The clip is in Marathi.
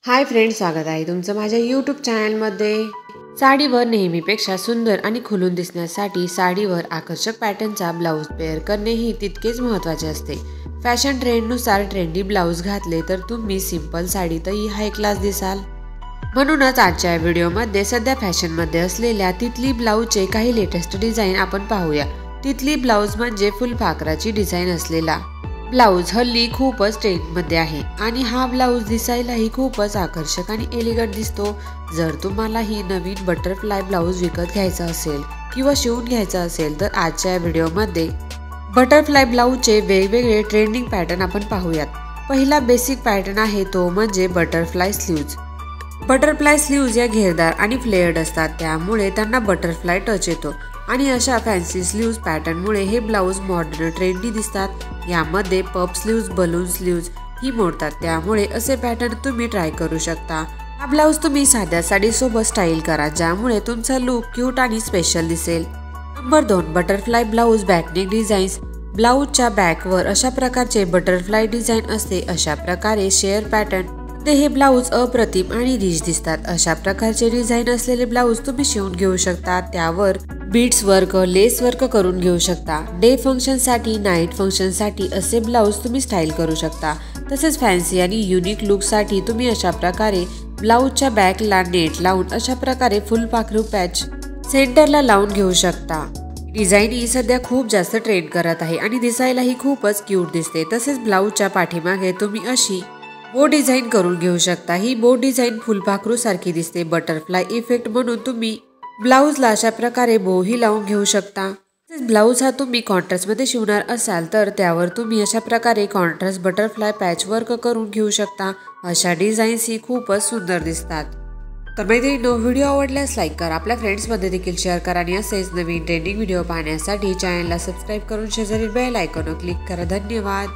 हाय फ्रेंड्स, स्वागत आहे तुमचं माझ्या यूट्यूब चॅनलमध्ये। साडीवर नेहमीपेक्षा सुंदर आणि खुलून दिसण्यासाठी साडीवर आकर्षक पॅटर्नचा ब्लाउज पेअर करणे ही तितकेच महत्त्वाचे असते। फॅशन ट्रेंडनुसार ट्रेंडी ब्लाउज घातले तर तुम्ही सिंपल साडीतही हाय क्लास दिसाल। म्हणूनच आजच्या व्हिडिओमध्ये सध्या फॅशनमध्ये असलेल्या तितली ब्लाउजचे काही लेटेस्ट डिझाइन आपण पाहूया। तितली ब्लाउज म्हणजे फुलपाखराची डिझाइन असलेला ब्लाउज हल्ली खूपच ट्रेंडमध्ये आहे आणि हा ब्लाउज दिसायलाही खूपच आकर्षक आणि एलिगंट दिसतो। जर तुम्हाला ही नवीन बटरफ्लाय ब्लाउज विकत घ्यायचा असेल किंवा शिवून घ्यायचा असेल तर आजच्या व्हिडिओमध्ये बटरफ्लाय ब्लाउजचे वेगवेगळे ट्रेंडिंग पॅटर्न आपण पाहूयात। पहिला बेसिक पॅटर्न आहे तो म्हणजे बटरफ्लाय स्लीव्ज। बटरफ्लाय स्लीव्ज या घेरदार आणि फ्लेअर्ड असतात, त्यामुळे त्यांना बटरफ्लाय टच येतो आणि अशा फॅन्सी स्लीव्ज पॅटर्नमुळे हे ब्लाउज मॉडर्न ट्रेंडी दिसतात। यामध्ये पफ स्लीव्ज, बलून स्लीव्ज ही मोडतात, त्यामुळे असे पॅटर्न तुम्ही ट्राय करू शकता। हा ब्लाउज तुम्ही साध्या साडीसोबत स्टाईल करा, ज्यामुळे तुमचा लुक क्यूट आणि स्पेशल दिसेल। Number 2, butterfly blouse back neck designs. ब्लाउजच्या बॅकवर अशा प्रकारचे बटरफ्लाय डिझाईन असते। अशा प्रकारे शेअर पॅटर्न हे ब्लाउज अप्रतिम आणि रिच दिसतात। अशा प्रकारचे डिझाईन असलेले ब्लाउज तुम्ही शिवून घेऊ शकता। त्यावर बीड्स वर्क, लेस वर्क करून घेऊ शकता। डे फंक्शन साठी, नाईट फंक्शन साठी असे ब्लाउज तुम्ही स्टाईल करू शकता। तसेच फॅन्सी आणि युनिक लुक साठी तुम्ही अशा प्रकारे ब्लाउजच्या बॅकला नेट लावून अशा प्रकारे फुलपाखरू पॅच सेंटरला लावून घेऊ शकता। डिझाईन ही सध्या खूप जास्त ट्रेंड करत आहे आणि दिसायलाही खूपच क्यूट दिसते। तसेच ब्लाउजच्या पाठीमागे तुम्ही अशी बो डिझाईन करून घेऊ शकता। ही बो डिझाईन फुलपाखरू सारखी दिसते। बटरफ्लाय इफेक्ट म्हणून तुम्ही ब्लाउजला अशा प्रकारे बोही लावून घेऊ शकता। ब्लाउज हा तुम्ही कॉन्ट्रास्ट मध्ये शिवणार असाल तर त्यावर तुम्ही अशा प्रकारे कॉन्ट्रास्ट बटरफ्लाय पॅच वर्क करून घेऊ शकता। अशा डिझाईन्स ही खूपच सुंदर दिसतात। तर मैत्रिणींनो, व्हिडिओ आवडल्यास लाईक करा, आपल्या फ्रेंड्समध्ये देखील शेअर करा आणि असेच नवीन ट्रेंडिंग व्हिडिओ पाहण्यासाठी चॅनलला सबस्क्राईब करून शेजारी बेल आयकॉनवर क्लिक करा। धन्यवाद।